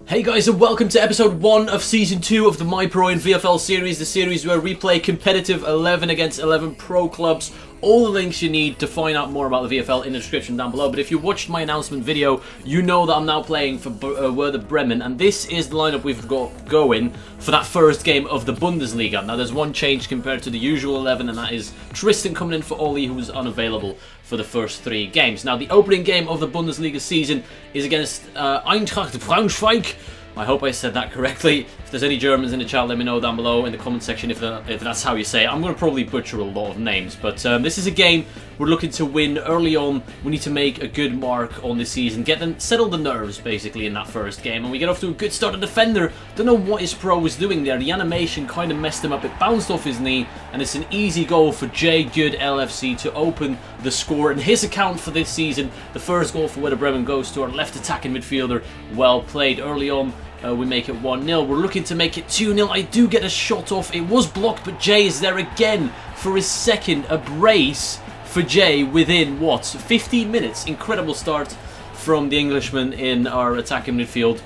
Hey guys, and welcome to episode 1 of season 2 of the My Pro in VFL series, the series where we play competitive 11 against 11 pro clubs. All the links you need to find out more about the VFL in the description down below. But if you watched my announcement video, you know that I'm now playing for Werder Bremen, and this is the lineup we've got going for that first game of the Bundesliga. Now there's one change compared to the usual 11, and that is Tristan coming in for Ollie, who was unavailable for the first 3 games. Now the opening game of the Bundesliga season is against Eintracht Braunschweig. I hope I said that correctly. If there's any Germans in the chat, let me know down below in the comment section if that's how you say it. I'm going to probably butcher a lot of names, but this is a game we're looking to win early on. We need to make a good mark on this season, settle the nerves basically in that first game, and we get off to a good start. The defender, don't know what his pro was doing there. The animation kind of messed him up. It bounced off his knee, and it's an easy goal for J. Good LFC to open the score. In his account for this season, the first goal for Werder Bremen goes to our left attacking midfielder. Well played early on. We make it 1-0. We're looking to make it 2-0. I do get a shot off. It was blocked, but Jay is there again for his second. A brace for Jay within, 15 minutes. Incredible start from the Englishman in our attacking midfield.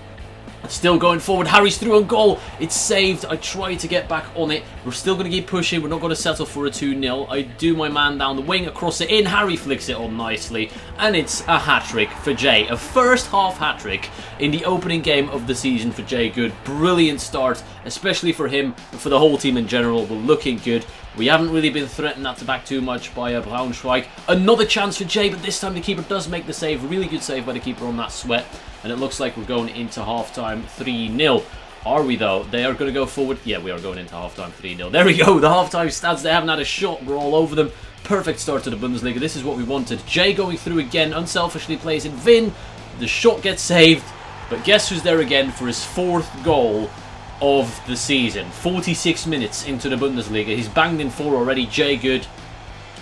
Still going forward. Harry's through on goal. It's saved. I try to get back on it. We're still going to keep pushing. We're not going to settle for a 2-0. I do my man down the wing, across it in. Harry flicks it on nicely. And it's a hat-trick for Jay. A first half hat-trick in the opening game of the season for Jay Good. Brilliant start, especially for him and for the whole team in general. We're looking good. We haven't really been threatened at the back too much by Braunschweig. Another chance for Jay, but this time the keeper does make the save. Really good save by the keeper on that sweat. And it looks like we're going into half-time 3-0. Are we though? They are going to go forward. Yeah, we are going into half-time 3-0. There we go. The half-time stats. They haven't had a shot. We're all over them. Perfect start to the Bundesliga. This is what we wanted. Jay going through again. Unselfishly plays in Vin. The shot gets saved. But guess who's there again for his 4th goal of the season? 46 minutes into the Bundesliga. He's banged in 4 already. Jay Good.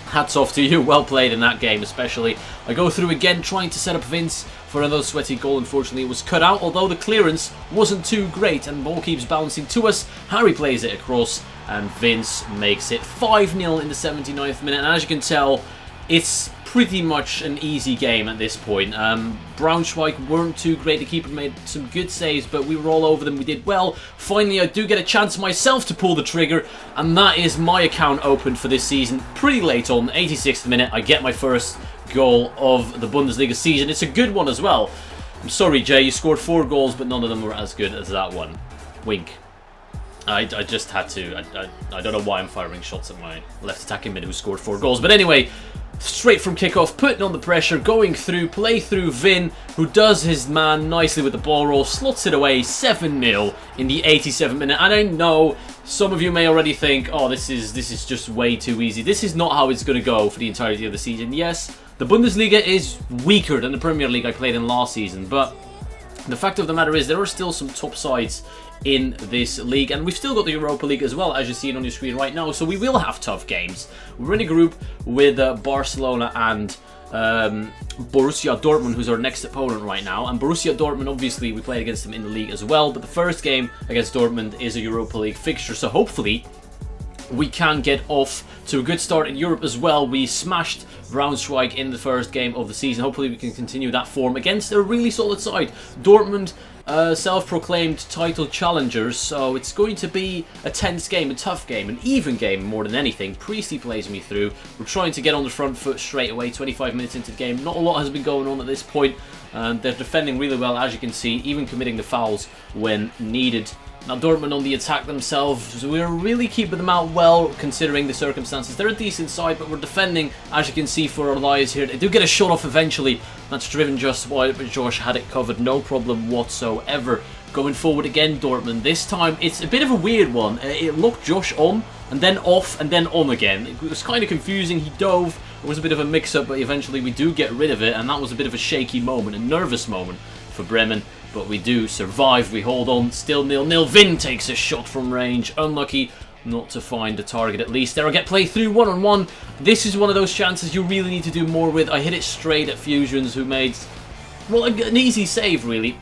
Hats off to you. Well played in that game especially. I go through again trying to set up Vince for another sweaty goal. Unfortunately it was cut out, although the clearance wasn't too great and the ball keeps bouncing to us. Harry plays it across and Vince makes it 5-0 in the 79th minute. And as you can tell, it's pretty much an easy game at this point. Braunschweig weren't too great. The keeper made some good saves, but we were all over them. We did well. Finally, I do get a chance myself to pull the trigger, and that is my account opened for this season. Pretty late on, 86th minute, I get my first goal of the Bundesliga season. It's a good one as well. I'm sorry, Jay, you scored 4 goals, but none of them were as good as that one. Wink. I just had to. I don't know why I'm firing shots at my left attacking mid who scored 4 goals. But anyway, straight from kickoff, putting on the pressure, going through, play through Vin, who does his man nicely with the ball roll, slots it away, 7-0 in the 87th minute. And I know some of you may already think, oh, this is just way too easy. This is not how it's going to go for the entirety of the season. Yes, the Bundesliga is weaker than the Premier League I played in last season, but the fact of the matter is there are still some top sides in this league, and we've still got the Europa League as well, as you're seeing on your screen right now, so we will have tough games. We're in a group with Barcelona and Borussia Dortmund, who's our next opponent right now, and Borussia Dortmund, obviously we played against them in the league as well, but the first game against Dortmund is a Europa League fixture, so hopefully we can get off to a good start in Europe as well. We smashed Braunschweig in the first game of the season. Hopefully we can continue that form against a really solid side. Dortmund, self-proclaimed title challengers, so it's going to be a tense game, a tough game, an even game more than anything. Priestley plays me through. We're trying to get on the front foot straight away, 25 minutes into the game. Not a lot has been going on at this point. They're defending really well, as you can see, even committing the fouls when needed. Now Dortmund on the attack themselves, we're really keeping them out well considering the circumstances. They're a decent side, but we're defending, as you can see, for our lives here. They do get a shot off eventually. That's driven just wide, but Josh had it covered, no problem whatsoever. Going forward again, Dortmund. This time, it's a bit of a weird one. It looked Josh on, and then off, and then on again. It was kind of confusing. He dove. It was a bit of a mix-up, but eventually we do get rid of it, and that was a bit of a shaky moment, a nervous moment for Bremen. But we do survive, we hold on, still 0-0. Vin takes a shot from range, unlucky not to find the target at least. There I get play through one-on-one. This is one of those chances you really need to do more with. I hit it straight at Fusions, who made, well, an easy save really.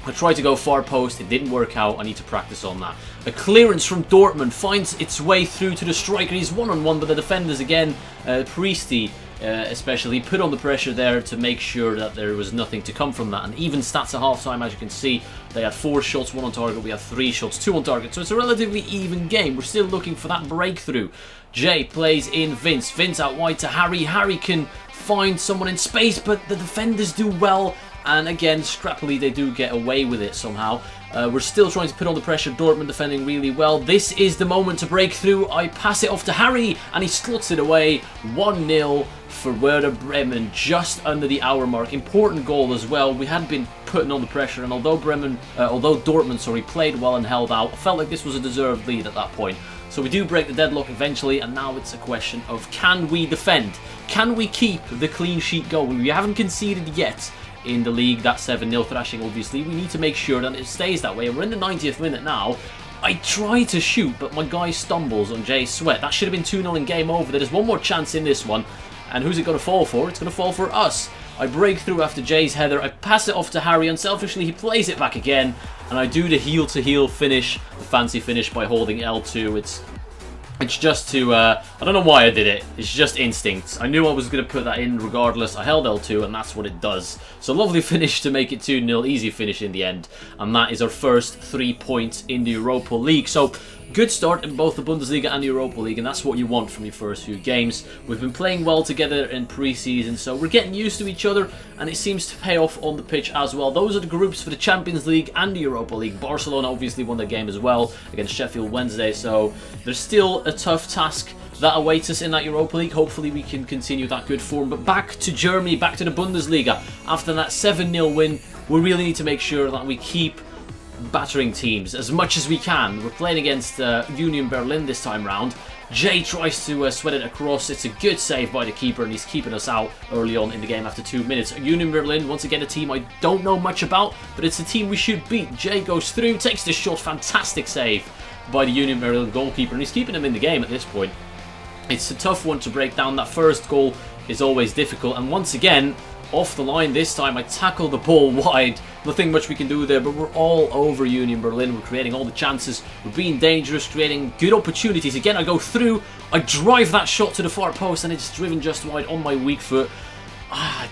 I tried to go far post, it didn't work out, I need to practice on that. A clearance from Dortmund finds its way through to the striker. He's one-on-one, but the defenders again, Priestley especially put on the pressure there to make sure that there was nothing to come from that. And even stats at half-time, as you can see, they had 4 shots, 1 on target, we had 3 shots, 2 on target, so it's a relatively even game. We're still looking for that breakthrough. Jay plays in Vince, Vince out wide to Harry, Harry can find someone in space, but the defenders do well, and again, scrappily, they do get away with it somehow. We're still trying to put on the pressure, Dortmund defending really well. This is the moment to break through. I pass it off to Harry, and he slots it away. 1-0 for Werder Bremen, just under the hour mark. Important goal as well. We had been putting on the pressure, and although Dortmund played well and held out, I felt like this was a deserved lead at that point. So we do break the deadlock eventually, and now it's a question of, can we defend? Can we keep the clean sheet going? We haven't conceded yet in the league. That 7-0 thrashing, obviously. We need to make sure that it stays that way. And we're in the 90th minute now. I try to shoot, but my guy stumbles on Jay Sweat. That should have been 2-0 and game over. There's one more chance in this one. And who's it going to fall for? It's going to fall for us. I break through after Jay's header. I pass it off to Harry. Unselfishly, he plays it back again. And I do the heel-to-heel finish, the fancy finish by holding L2. It's just to, I don't know why I did it. It's just instinct. I knew I was going to put that in regardless. I held L2 and that's what it does. So lovely finish to make it 2-0. Easy finish in the end. And that is our first 3 points in the Europa League. So good start in both the Bundesliga and the Europa League, and that's what you want from your first few games. We've been playing well together in pre-season, so we're getting used to each other, and it seems to pay off on the pitch as well. Those are the groups for the Champions League and the Europa League. Barcelona obviously won their game as well against Sheffield Wednesday, so there's still a tough task that awaits us in that Europa League. Hopefully we can continue that good form. But back to Germany, back to the Bundesliga. After that 7-0 win, we really need to make sure that we keep battering teams as much as we can. We're playing against Union Berlin this time round. Jay tries to sweat it across. It's a good save by the keeper, and he's keeping us out early on in the game after 2 minutes. Union Berlin, once again, a team I don't know much about, but it's a team we should beat. Jay goes through, takes the shot, fantastic save by the Union Berlin goalkeeper, and he's keeping him in the game at this point. It's a tough one to break down. That first goal is always difficult, and once again, off the line this time, I tackle the ball wide. Nothing much we can do there, but we're all over Union Berlin. We're creating all the chances. We're being dangerous, creating good opportunities. Again, I go through. I drive that shot to the far post, and it's driven just wide on my weak foot.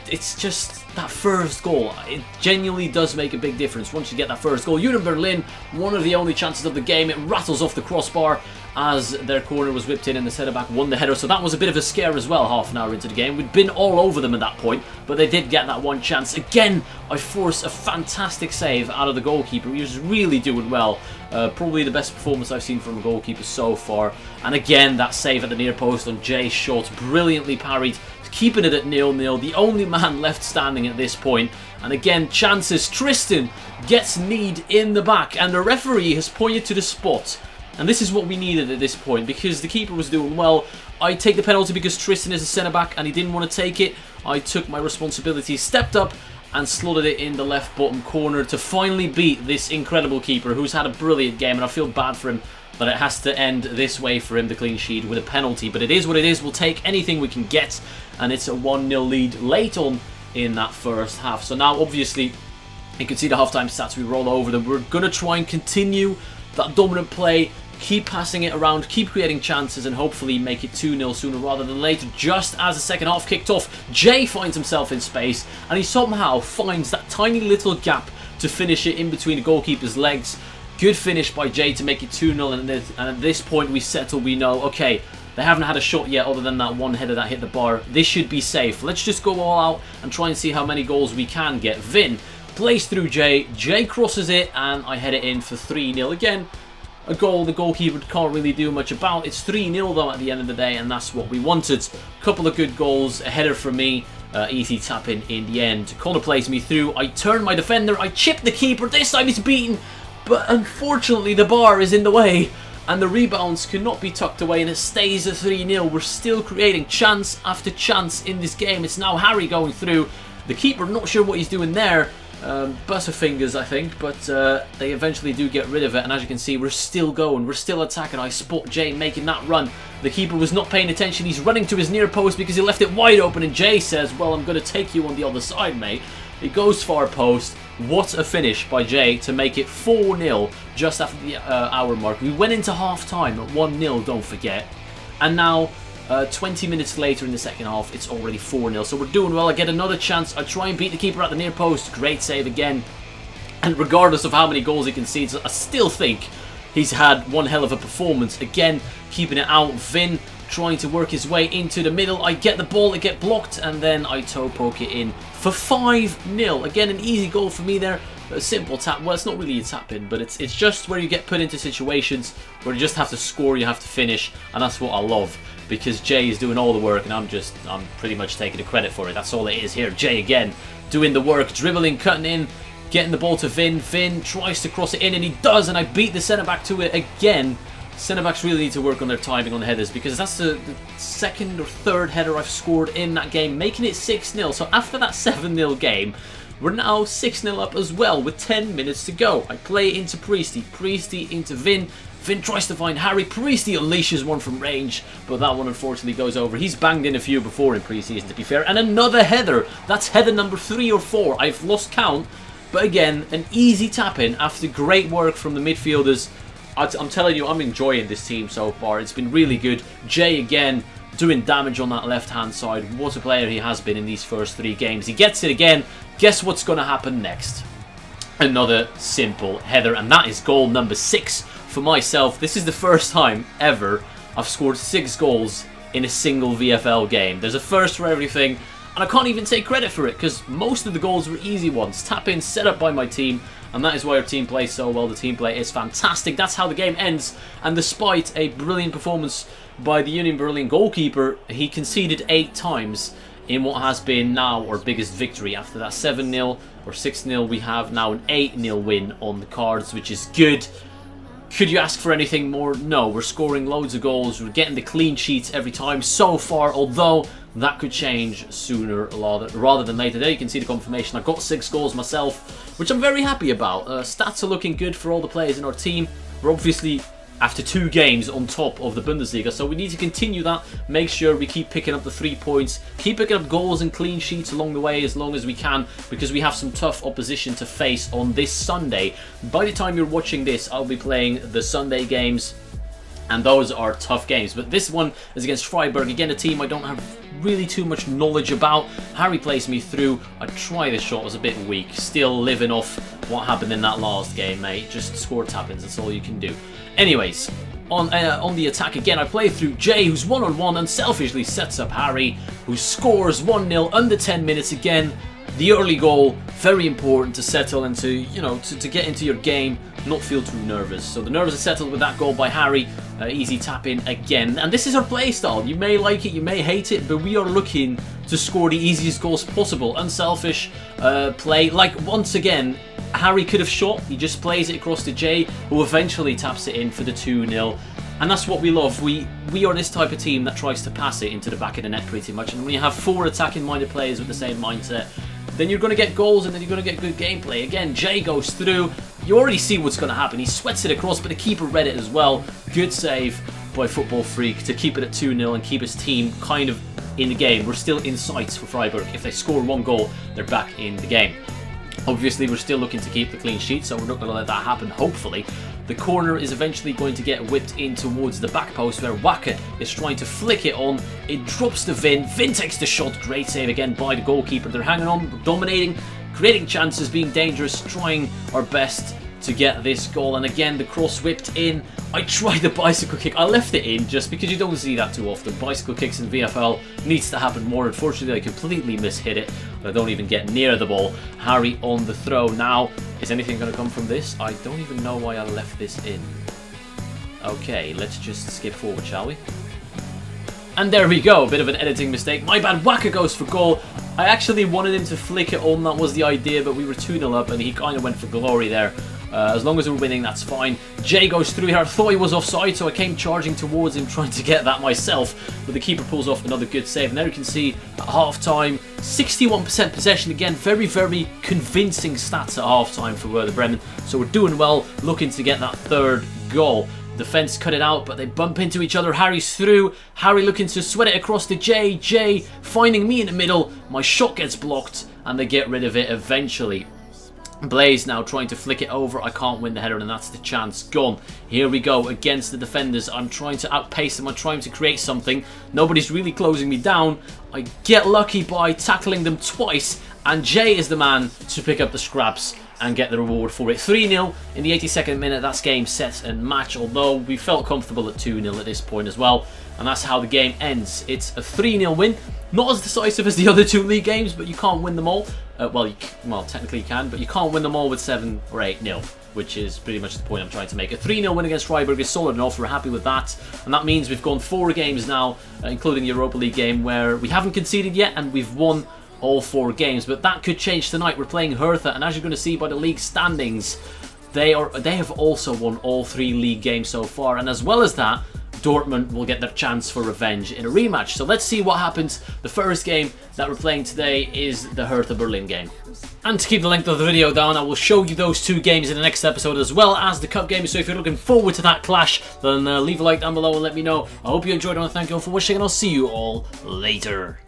It's just that first goal. It genuinely does make a big difference once you get that first goal. Union Berlin, one of the only chances of the game. It rattles off the crossbar as their corner was whipped in and the centre-back won the header. So that was a bit of a scare as well half an hour into the game. We'd been all over them at that point, but they did get that one chance. Again, I force a fantastic save out of the goalkeeper. He was really doing well. Probably the best performance I've seen from a goalkeeper so far. And again, that save at the near post on Jay's shot, brilliantly parried, keeping it at 0-0. The only man left standing at this point. And again, chances. Tristan gets kneed in the back, and the referee has pointed to the spot. And this is what we needed at this point, because the keeper was doing well. I take the penalty because Tristan is a centre-back and he didn't want to take it. I took my responsibility, stepped up and slotted it in the left bottom corner to finally beat this incredible keeper who's had a brilliant game, and I feel bad for him that it has to end this way for him, the clean sheet, with a penalty. But it is what it is. We'll take anything we can get, and it's a 1-0 lead late on in that first half. So now, obviously, you can see the halftime stats. We roll over them. We're going to try and continue that dominant play, keep passing it around, keep creating chances, and hopefully make it 2-0 sooner rather than later. Just as the second half kicked off, Jay finds himself in space, and he somehow finds that tiny little gap to finish it in between the goalkeeper's legs. Good finish by Jay to make it 2-0, and at this point we settle. We know, okay, they haven't had a shot yet other than that one header that hit the bar. This should be safe. Let's just go all out and try and see how many goals we can get. Vin plays through Jay. Jay crosses it, and I head it in for 3-0. Again, a goal the goalkeeper can't really do much about. It's 3-0 though at the end of the day, and that's what we wanted. A couple of good goals, a header from me, easy tap-in the end. Connor plays me through. I turn my defender. I chip the keeper. This time he's beaten, but unfortunately the bar is in the way, and the rebounds cannot be tucked away, and it stays at 3-0. We're still creating chance after chance in this game. It's now Harry going through. The keeper, not sure what he's doing there. Butterfingers, I think, but they eventually do get rid of it, and as you can see, we're still going, we're still attacking. I spot Jay making that run. The keeper was not paying attention. He's running to his near post because he left it wide open, and Jay says, well, I'm going to take you on the other side, mate. He goes far post. What a finish by Jay to make it 4-0 just after the hour mark. We went into half-time at 1-0, don't forget. And now 20 minutes later in the second half, it's already 4-0. So we're doing well. I get another chance. I try and beat the keeper at the near post. Great save again. And regardless of how many goals he concedes, I still think he's had one hell of a performance. Again, keeping it out. Vin trying to work his way into the middle. I get the ball, it get blocked, and then I toe poke it in for 5-0. Again, an easy goal for me there. A simple tap. Well, it's not really a tap in, but it's just where you get put into situations where you just have to score, you have to finish, and that's what I love. Because Jay is doing all the work, and I'm pretty much taking the credit for it. That's all it is here. Jay again doing the work, dribbling, cutting in, getting the ball to Vin. Vin tries to cross it in, and he does, and I beat the centre back to it again. Centre backs really need to work on their timing on headers, because that's the second or third header I've scored in that game, making it 6-0. So after that 7-0 game, we're now 6-0 up as well with 10 minutes to go. I play it into Priesty, Priesty into Vin. Vin tries to find Harry. Priesty unleashes one from range, but that one unfortunately goes over. He's banged in a few before in pre-season, to be fair. And another header. That's header number 3 or 4. I've lost count. But again, an easy tap-in after great work from the midfielders. I'm telling you, I'm enjoying this team so far. It's been really good. Jay again doing damage on that left-hand side. What a player he has been in these first 3 games. He gets it again. Guess what's going to happen next? Another simple header, and that is goal number 6 for myself. This is the first time ever I've scored 6 goals in a single VFL game. There's a first for everything, and I can't even take credit for it because most of the goals were easy ones. Tap-in set up by my team, and that is why our team plays so well. The team play is fantastic. That's how the game ends, and despite a brilliant performance by the Union Berlin goalkeeper, he conceded 8 times in what has been now our biggest victory. After that 7-0 or 6-0, we have now an 8-0 win on the cards, which is good. Could you ask for anything more? No, we're scoring loads of goals. We're getting the clean sheets every time so far, although that could change sooner rather than later. There you can see the confirmation. I've got 6 goals myself, which I'm very happy about. Stats are looking good for all the players in our team. We're obviously after 2 games on top of the Bundesliga, so we need to continue that. Make sure we keep picking up the 3 points, keep picking up goals and clean sheets along the way as long as we can, because we have some tough opposition to face on this Sunday. By the time you're watching this, I'll be playing the Sunday games, and those are tough games. But this one is against Freiburg, again a team I don't have really too much knowledge about. Harry plays me through. I try the shot, was a bit weak. Still living off what happened in that last game, mate. Just score tap-ins, that's all you can do. Anyways, on the attack again, I play through Jay, who's one-on-one and selfishly sets up Harry, who scores 1-0 under 10 minutes again. The early goal, very important to settle and to get into your game, not feel too nervous. So the nerves are settled with that goal by Harry. Easy tap in again. And this is our play style. You may like it, you may hate it, but we are looking to score the easiest goals possible. Unselfish play. Like, once again, Harry could have shot. He just plays it across to Jay, who eventually taps it in for the 2-0. And that's what we love. We are this type of team that tries to pass it into the back of the net pretty much. And when you have 4 attacking-minded players with the same mindset, then you're going to get goals and then you're going to get good gameplay. Again, Jay goes through. You already see what's going to happen. He sweats it across, but the keeper read it as well. Good save by Football Freak to keep it at 2-0 and keep his team kind of in the game. We're still in sights for Freiburg. If they score 1 goal, they're back in the game. Obviously, we're still looking to keep the clean sheet, so we're not going to let that happen, hopefully. The corner is eventually going to get whipped in towards the back post where Waka is trying to flick it on. It drops to Vin. Vin takes the shot. Great save again by the goalkeeper. They're hanging on, dominating, creating chances, being dangerous, trying our best to get this goal. And again, the cross whipped in. I tried the bicycle kick. I left it in just because you don't see that too often. Bicycle kicks in VFL needs to happen more. Unfortunately, I completely mishit it. I don't even get near the ball. Harry on the throw now. Is anything going to come from this? I don't even know why I left this in. Okay, let's just skip forward, shall we? And there we go, a bit of an editing mistake. My bad, Waka goes for goal. I actually wanted him to flick it on, that was the idea, but we were 2-0 up and he kind of went for glory there. As long as we're winning, that's fine. Jay goes through here. I thought he was offside, so I came charging towards him, trying to get that myself. But the keeper pulls off another good save. And there you can see at half-time, 61% possession. Again, very, very convincing stats at half-time for Werder Bremen. So we're doing well, looking to get that 3rd goal. Defense cut it out, but they bump into each other. Harry's through. Harry looking to sweat it across to Jay. Jay finding me in the middle. My shot gets blocked, and they get rid of it eventually. Blaze now trying to flick it over. I can't win the header, and that's the chance gone. Here we go against the defenders. I'm trying to outpace them. I'm trying to create something. Nobody's really closing me down. I get lucky by tackling them twice, and Jay is the man to pick up the scraps and get the reward for it. 3-0 in the 82nd minute. That's game, set, and match, although we felt comfortable at 2-0 at this point as well. And that's how the game ends. It's a 3-0 win. Not as decisive as the other 2 league games, but you can't win them all. Well, technically you can, but you can't win them all with 7 or 8-0, which is pretty much the point I'm trying to make. A 3-0 win against Freiburg is solid enough. We're happy with that. And that means we've gone 4 games now, including the Europa League game, where we haven't conceded yet, and we've won all 4 games. But that could change tonight. We're playing Hertha, and as you're going to see by the league standings, they have also won all 3 league games so far. And as well as that, Dortmund will get their chance for revenge in a rematch. So let's see what happens. The first game that we're playing today is the Hertha Berlin game. And to keep the length of the video down, I will show you those 2 games in the next episode, as well as the cup game. So if you're looking forward to that clash, then leave a like down below and let me know. I hope you enjoyed, and thank you all for watching, and I'll see you all later.